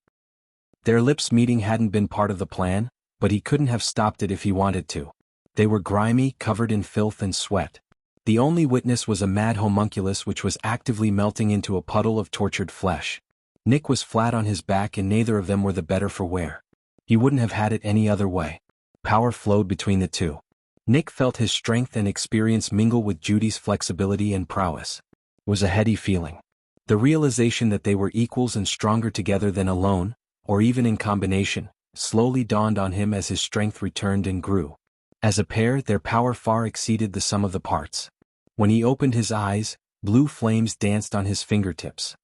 Their lips meeting hadn't been part of the plan, but he couldn't have stopped it if he wanted to. They were grimy, covered in filth and sweat. The only witness was a mad homunculus which was actively melting into a puddle of tortured flesh. Nick was flat on his back and neither of them were the better for wear. He wouldn't have had it any other way. Power flowed between the two. Nick felt his strength and experience mingle with Judy's flexibility and prowess. It was a heady feeling. The realization that they were equals and stronger together than alone, or even in combination, slowly dawned on him as his strength returned and grew. As a pair, their power far exceeded the sum of the parts. When he opened his eyes, blue flames danced on his fingertips.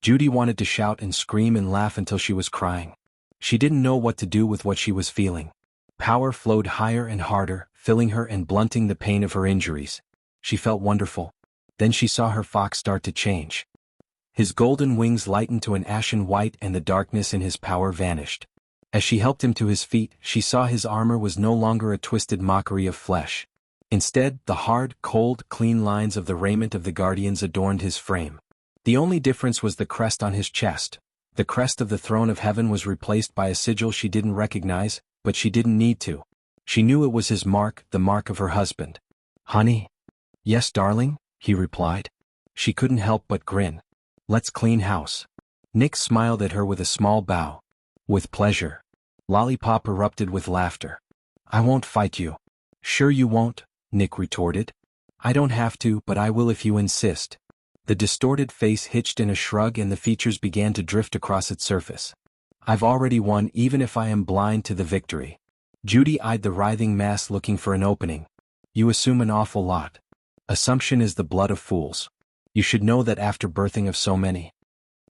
Judy wanted to shout and scream and laugh until she was crying. She didn't know what to do with what she was feeling. Power flowed higher and harder, filling her and blunting the pain of her injuries. She felt wonderful. Then she saw her fox start to change. His golden wings lightened to an ashen white and the darkness in his power vanished. As she helped him to his feet, she saw his armor was no longer a twisted mockery of flesh. Instead, the hard, cold, clean lines of the raiment of the guardians adorned his frame. The only difference was the crest on his chest. The crest of the throne of heaven was replaced by a sigil she didn't recognize, but she didn't need to. She knew it was his mark, the mark of her husband. Honey? Yes, darling? he replied. She couldn't help but grin. Let's clean house. Nick smiled at her with a small bow. With pleasure. Lollipop erupted with laughter. I won't fight you. Sure you won't, Nick retorted. I don't have to, but I will if you insist. The distorted face hitched in a shrug and the features began to drift across its surface. I've already won even if I am blind to the victory. Judy eyed the writhing mass looking for an opening. You assume an awful lot. Assumption is the blood of fools. You should know that after birthing of so many.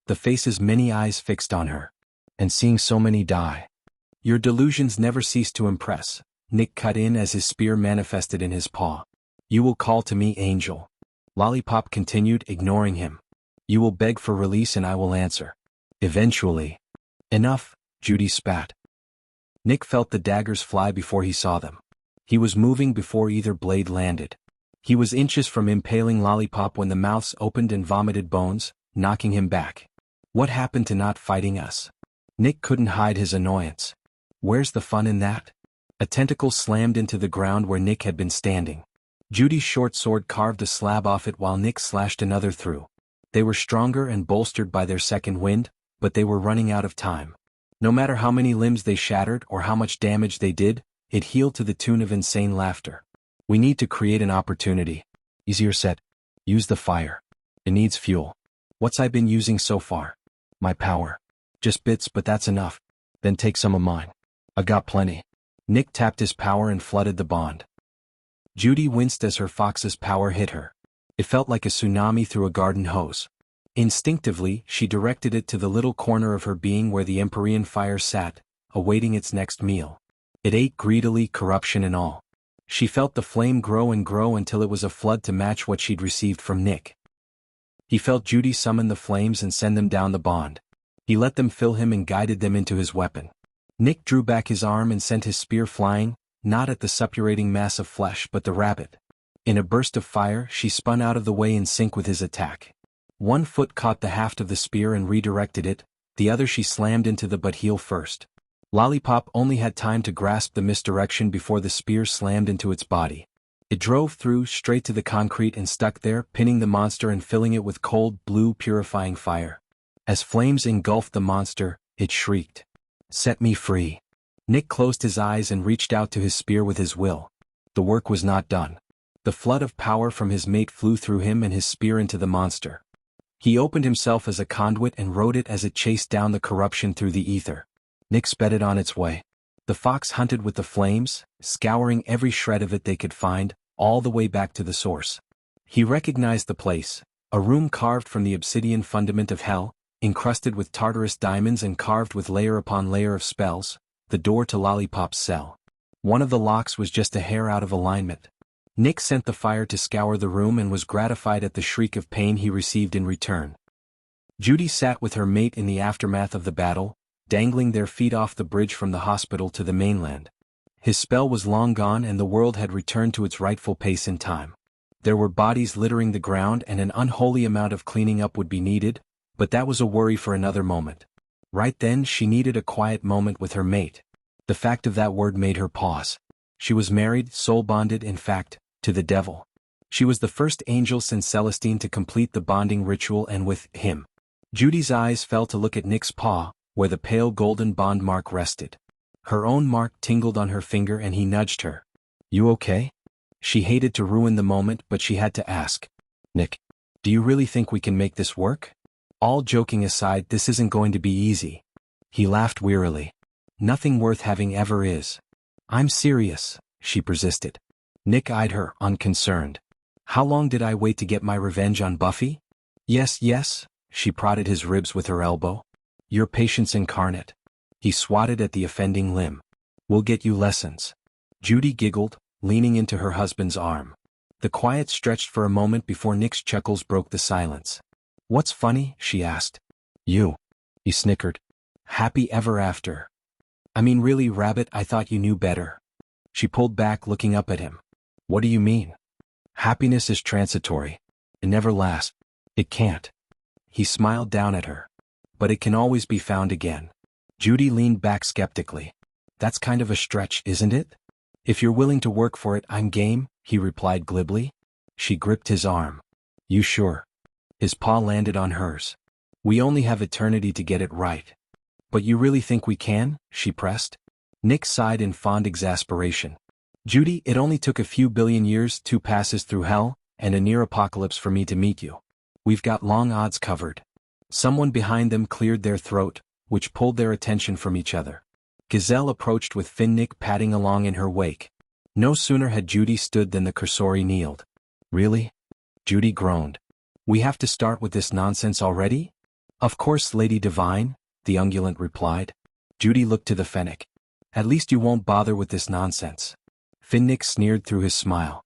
The face's many eyes fixed on her. And seeing so many die. Your delusions never cease to impress, Nick cut in as his spear manifested in his paw. You will call to me, angel. Lollipop continued, ignoring him. You will beg for release and I will answer. Eventually. Enough, Judy spat. Nick felt the daggers fly before he saw them. He was moving before either blade landed. He was inches from impaling Lollipop when the mouths opened and vomited bones, knocking him back. What happened to not fighting us? Nick couldn't hide his annoyance. Where's the fun in that? A tentacle slammed into the ground where Nick had been standing. Judy's short sword carved a slab off it while Nick slashed another through. They were stronger and bolstered by their second wind, but they were running out of time. No matter how many limbs they shattered or how much damage they did, it healed to the tune of insane laughter. We need to create an opportunity. Easier said. Use the fire. It needs fuel. What's I been using so far? My power. Just bits, but that's enough. Then take some of mine. I got plenty. Nick tapped his power and flooded the bond. Judy winced as her fox's power hit her. It felt like a tsunami through a garden hose. Instinctively, she directed it to the little corner of her being where the Empyrean fire sat, awaiting its next meal. It ate greedily, corruption and all. She felt the flame grow and grow until it was a flood to match what she'd received from Nick. He felt Judy summon the flames and send them down the bond. He let them fill him and guided them into his weapon. Nick drew back his arm and sent his spear flying, not at the suppurating mass of flesh but the rabbit. In a burst of fire, she spun out of the way in sync with his attack. One foot caught the haft of the spear and redirected it, the other she slammed into the butt heel first. Lollipop only had time to grasp the misdirection before the spear slammed into its body. It drove through, straight to the concrete and stuck there, pinning the monster and filling it with cold, blue, purifying fire. As flames engulfed the monster, it shrieked. Set me free. Nick closed his eyes and reached out to his spear with his will. The work was not done. The flood of power from his mate flew through him and his spear into the monster. He opened himself as a conduit and rode it as it chased down the corruption through the ether. Nick sped it on its way. The fox hunted with the flames, scouring every shred of it they could find, all the way back to the source. He recognized the place, a room carved from the obsidian fundament of hell, encrusted with Tartarus diamonds and carved with layer upon layer of spells, the door to Lollipop's cell. One of the locks was just a hair out of alignment. Nick sent the fire to scour the room and was gratified at the shriek of pain he received in return. Judy sat with her mate in the aftermath of the battle, dangling their feet off the bridge from the hospital to the mainland. His spell was long gone and the world had returned to its rightful pace in time. There were bodies littering the ground and an unholy amount of cleaning up would be needed, but that was a worry for another moment. Right then she needed a quiet moment with her mate. The fact of that word made her pause. She was married, soul-bonded in fact, to the devil. She was the first angel since Celestine to complete the bonding ritual and with him. Judy's eyes fell to look at Nick's paw, where the pale golden bond mark rested. Her own mark tingled on her finger and he nudged her. You okay? She hated to ruin the moment but she had to ask. Nick, do you really think we can make this work? All joking aside, this isn't going to be easy. He laughed wearily. Nothing worth having ever is. I'm serious, she persisted. Nick eyed her, unconcerned. How long did I wait to get my revenge on Buffy? Yes, she prodded his ribs with her elbow. Your patience incarnate. He swatted at the offending limb. We'll get you lessons. Judy giggled, leaning into her husband's arm. The quiet stretched for a moment before Nick's chuckles broke the silence. What's funny? She asked. You. He snickered. Happy ever after. I mean really, Rabbit, I thought you knew better. She pulled back, looking up at him. What do you mean? Happiness is transitory. It never lasts. It can't. He smiled down at her. But it can always be found again. Judy leaned back skeptically. That's kind of a stretch, isn't it? If you're willing to work for it, I'm game, he replied glibly. She gripped his arm. You sure? His paw landed on hers. We only have eternity to get it right. But you really think we can? She pressed. Nick sighed in fond exasperation. Judy, it only took a few billion years, 2 passes through hell, and a near apocalypse for me to meet you. We've got long odds covered. Someone behind them cleared their throat, which pulled their attention from each other. Gazelle approached with Finnick padding along in her wake. No sooner had Judy stood than the cursori kneeled. Really? Judy groaned. We have to start with this nonsense already? Of course, Lady Divine, the unguent replied. Judy looked to the Fennec. At least you won't bother with this nonsense. Finnick sneered through his smile.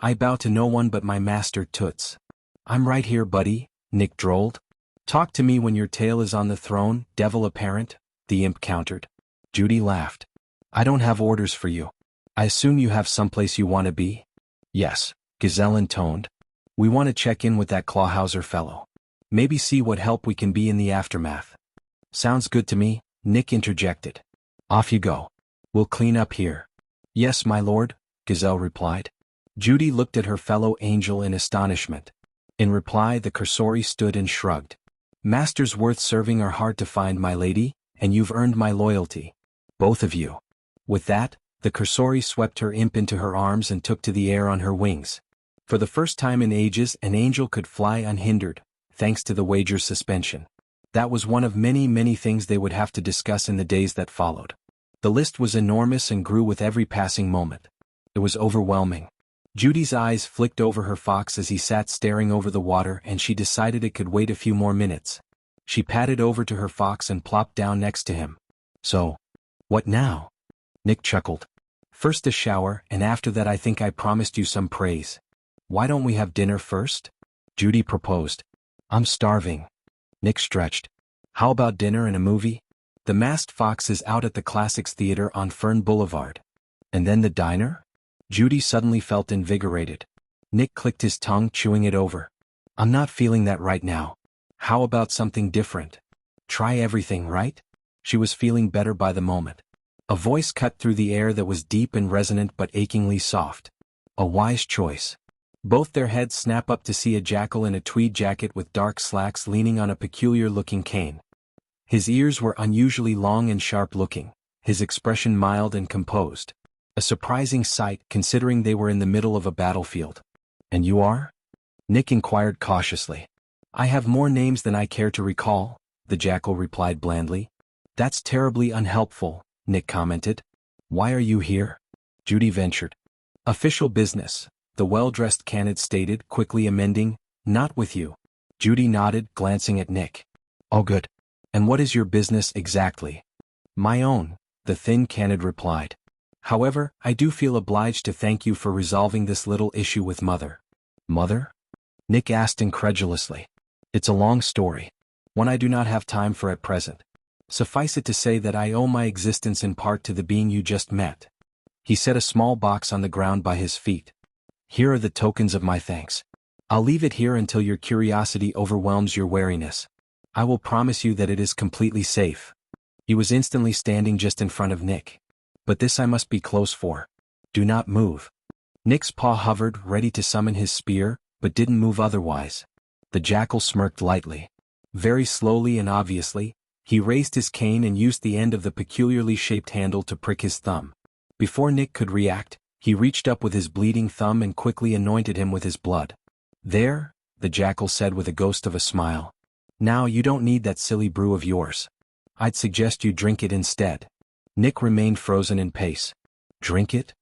I bow to no one but my master Toots. I'm right here, buddy, Nick drolled. Talk to me when your tail is on the throne, devil apparent, the imp countered. Judy laughed. I don't have orders for you. I assume you have someplace you want to be? Yes, Gazelle intoned. We want to check in with that Clawhauser fellow. Maybe see what help we can be in the aftermath. Sounds good to me, Nick interjected. Off you go. We'll clean up here. Yes, my lord, Gazelle replied. Judy looked at her fellow angel in astonishment. In reply, the cursori stood and shrugged. Masters worth serving are hard to find, my lady, and you've earned my loyalty. Both of you. With that, the cursori swept her imp into her arms and took to the air on her wings. For the first time in ages, an angel could fly unhindered, thanks to the wager's suspension. That was one of many, many things they would have to discuss in the days that followed. The list was enormous and grew with every passing moment. It was overwhelming. Judy's eyes flicked over her fox as he sat staring over the water, and she decided it could wait a few more minutes. She padded over to her fox and plopped down next to him. So, what now? Nick chuckled. First a shower, and after that I think I promised you some praise. Why don't we have dinner first? Judy proposed. I'm starving. Nick stretched. How about dinner and a movie? The Masked Fox is out at the Classics Theater on Fern Boulevard. And then the diner? Judy suddenly felt invigorated. Nick clicked his tongue, chewing it over. I'm not feeling that right now. How about something different? Try everything, right? She was feeling better by the moment. A voice cut through the air that was deep and resonant but achingly soft. A wise choice. Both their heads snap up to see a jackal in a tweed jacket with dark slacks leaning on a peculiar-looking cane. His ears were unusually long and sharp-looking, his expression mild and composed. A surprising sight, considering they were in the middle of a battlefield. And you are? Nick inquired cautiously. I have more names than I care to recall, the jackal replied blandly. That's terribly unhelpful, Nick commented. Why are you here? Judy ventured. Official business, the well-dressed Canid stated, quickly amending, not with you. Judy nodded, glancing at Nick. Oh good. And what is your business exactly? My own, the thin Canid replied. However, I do feel obliged to thank you for resolving this little issue with Mother. Mother? Nick asked incredulously. It's a long story. One I do not have time for at present. Suffice it to say that I owe my existence in part to the being you just met. He set a small box on the ground by his feet. Here are the tokens of my thanks. I'll leave it here until your curiosity overwhelms your wariness. I will promise you that it is completely safe. He was instantly standing just in front of Nick. But this I must be close for. Do not move. Nick's paw hovered, ready to summon his spear, but didn't move otherwise. The jackal smirked lightly. Very slowly and obviously, he raised his cane and used the end of the peculiarly shaped handle to prick his thumb. Before Nick could react, he reached up with his bleeding thumb and quickly anointed him with his blood. There, the jackal said with a ghost of a smile. Now you don't need that silly brew of yours. I'd suggest you drink it instead. Nick remained frozen in pace. Drink it?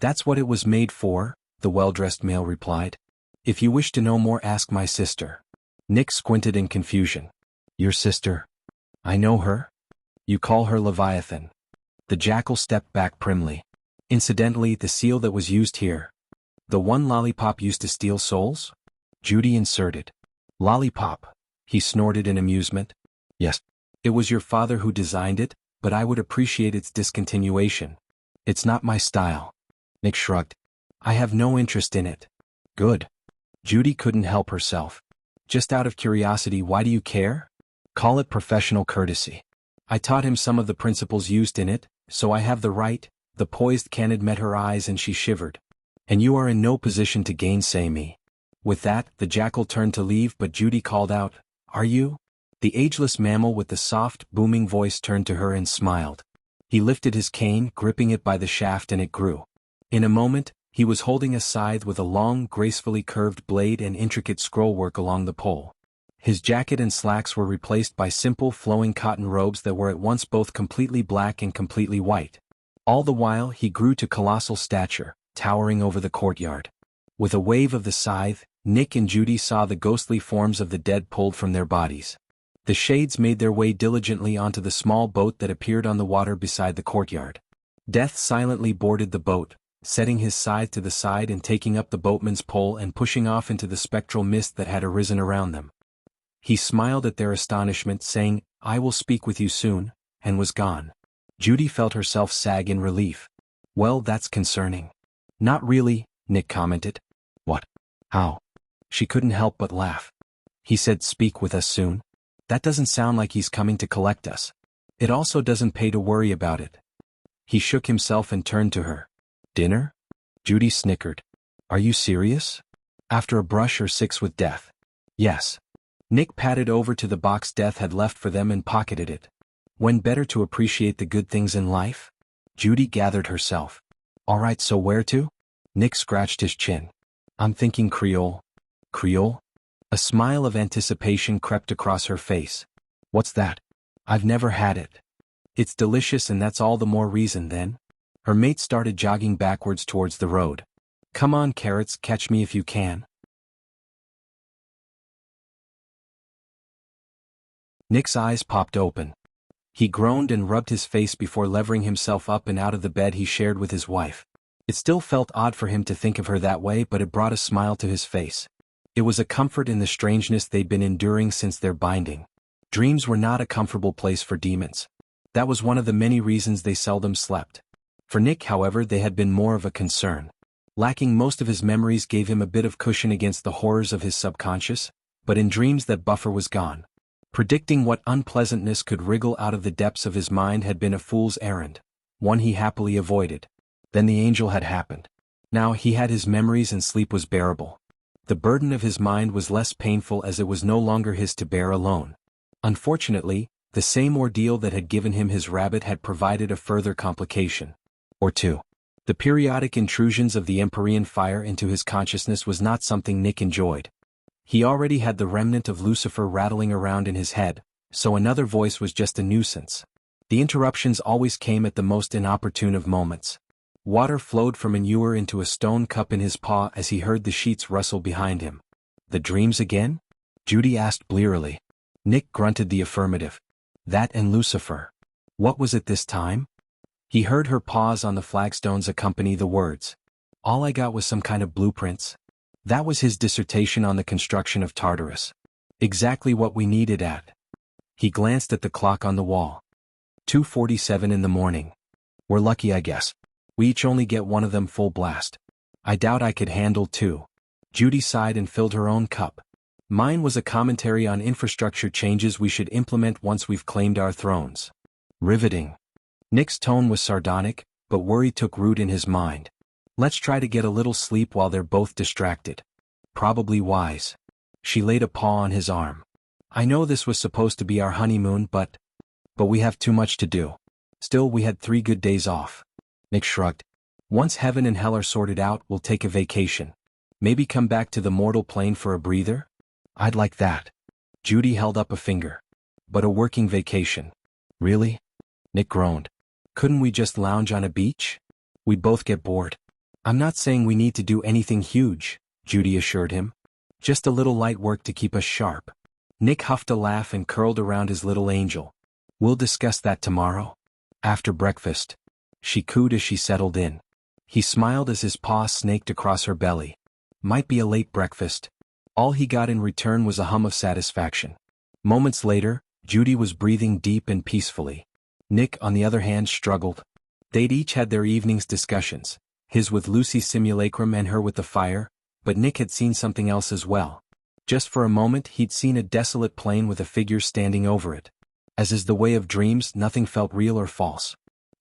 That's what it was made for, the well-dressed male replied. If you wish to know more, ask my sister. Nick squinted in confusion. Your sister? I know her. You call her Leviathan. The jackal stepped back primly. Incidentally, the seal that was used here. The one Lollipop used to steal souls? Judy inserted. Lollipop, he snorted in amusement. Yes. It was your father who designed it, but I would appreciate its discontinuation. It's not my style. Nick shrugged. I have no interest in it. Good. Judy couldn't help herself. Just out of curiosity, why do you care? Call it professional courtesy. I taught him some of the principles used in it, so I have the right. The poised Canid met her eyes and she shivered. And you are in no position to gainsay me. With that, the jackal turned to leave, but Judy called out, "Are you?" The ageless mammal with the soft, booming voice turned to her and smiled. He lifted his cane, gripping it by the shaft, and it grew. In a moment, he was holding a scythe with a long, gracefully curved blade and intricate scrollwork along the pole. His jacket and slacks were replaced by simple, flowing cotton robes that were at once both completely black and completely white. All the while, he grew to colossal stature, towering over the courtyard. With a wave of the scythe, Nick and Judy saw the ghostly forms of the dead pulled from their bodies. The shades made their way diligently onto the small boat that appeared on the water beside the courtyard. Death silently boarded the boat, setting his scythe to the side and taking up the boatman's pole and pushing off into the spectral mist that had arisen around them. He smiled at their astonishment, saying, "I will speak with you soon," and was gone. Judy felt herself sag in relief. "Well, that's concerning." "Not really," Nick commented. "What? How?" She couldn't help but laugh. "He said speak with us soon. That doesn't sound like he's coming to collect us. It also doesn't pay to worry about it." He shook himself and turned to her. "Dinner?" Judy snickered. "Are you serious? After a brush or 6 with Death?" "Yes." Nick padded over to the box Death had left for them and pocketed it. "When better to appreciate the good things in life?" Judy gathered herself. "All right, so where to?" Nick scratched his chin. "I'm thinking Creole." "Creole?" A smile of anticipation crept across her face. "What's that?" "I've never had it." "It's delicious, and that's all the more reason then." Her mate started jogging backwards towards the road. "Come on, carrots, catch me if you can." Nick's eyes popped open. He groaned and rubbed his face before levering himself up and out of the bed he shared with his wife. It still felt odd for him to think of her that way, but it brought a smile to his face. It was a comfort in the strangeness they'd been enduring since their binding. Dreams were not a comfortable place for demons. That was one of the many reasons they seldom slept. For Nick, however, they had been more of a concern. Lacking most of his memories gave him a bit of cushion against the horrors of his subconscious, but in dreams that buffer was gone. Predicting what unpleasantness could wriggle out of the depths of his mind had been a fool's errand, one he happily avoided. Then the angel had happened. Now he had his memories and sleep was bearable. The burden of his mind was less painful as it was no longer his to bear alone. Unfortunately, the same ordeal that had given him his rabbit had provided a further complication. Or two. The periodic intrusions of the Empyrean fire into his consciousness was not something Nick enjoyed. He already had the remnant of Lucifer rattling around in his head, so another voice was just a nuisance. The interruptions always came at the most inopportune of moments. Water flowed from an ewer into a stone cup in his paw as he heard the sheets rustle behind him. "The dreams again?" Judy asked blearily. Nick grunted the affirmative. "That and Lucifer. What was it this time?" He heard her paws on the flagstones accompany the words. "All I got was some kind of blueprints." That was his dissertation on the construction of Tartarus. Exactly what we needed at. He glanced at the clock on the wall. 2:47 in the morning. "We're lucky, I guess. We each only get one of them full blast. I doubt I could handle 2. Judy sighed and filled her own cup. "Mine was a commentary on infrastructure changes we should implement once we've claimed our thrones." "Riveting." Nick's tone was sardonic, but worry took root in his mind. "Let's try to get a little sleep while they're both distracted." "Probably wise." She laid a paw on his arm. "I know this was supposed to be our honeymoon, but we have too much to do. Still, we had 3 good days off." Nick shrugged. "Once heaven and hell are sorted out, we'll take a vacation. Maybe come back to the mortal plane for a breather?" "I'd like that." Judy held up a finger. "But a working vacation." "Really?" Nick groaned. "Couldn't we just lounge on a beach? We'd both get bored." "I'm not saying we need to do anything huge," Judy assured him. "Just a little light work to keep us sharp." Nick huffed a laugh and curled around his little angel. "We'll discuss that tomorrow. After breakfast." She cooed as she settled in. He smiled as his paw snaked across her belly. Might be a late breakfast. All he got in return was a hum of satisfaction. Moments later, Judy was breathing deep and peacefully. Nick, on the other hand, struggled. They'd each had their evening's discussions, his with Lucy's simulacrum and her with the fire, but Nick had seen something else as well. Just for a moment he'd seen a desolate plain with a figure standing over it. As is the way of dreams, nothing felt real or false.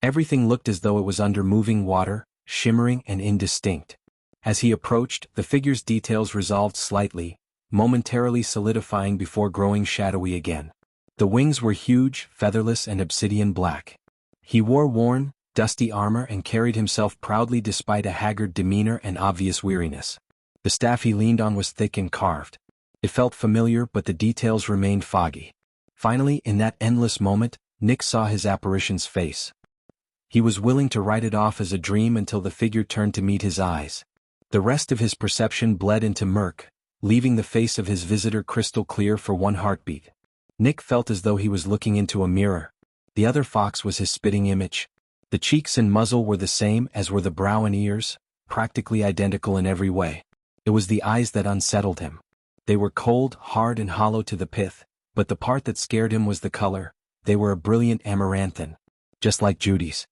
Everything looked as though it was under moving water, shimmering and indistinct. As he approached, the figure's details resolved slightly, momentarily solidifying before growing shadowy again. The wings were huge, featherless and obsidian black. He wore worn, dusty armor and carried himself proudly despite a haggard demeanor and obvious weariness. The staff he leaned on was thick and carved. It felt familiar, but the details remained foggy. Finally, in that endless moment, Nick saw his apparition's face. He was willing to write it off as a dream until the figure turned to meet his eyes. The rest of his perception bled into murk, leaving the face of his visitor crystal clear for one heartbeat. Nick felt as though he was looking into a mirror. The other fox was his spitting image. The cheeks and muzzle were the same as were the brow and ears, practically identical in every way. It was the eyes that unsettled him. They were cold, hard and hollow to the pith, but the part that scared him was the color. They were a brilliant amaranthine. Just like Judy's.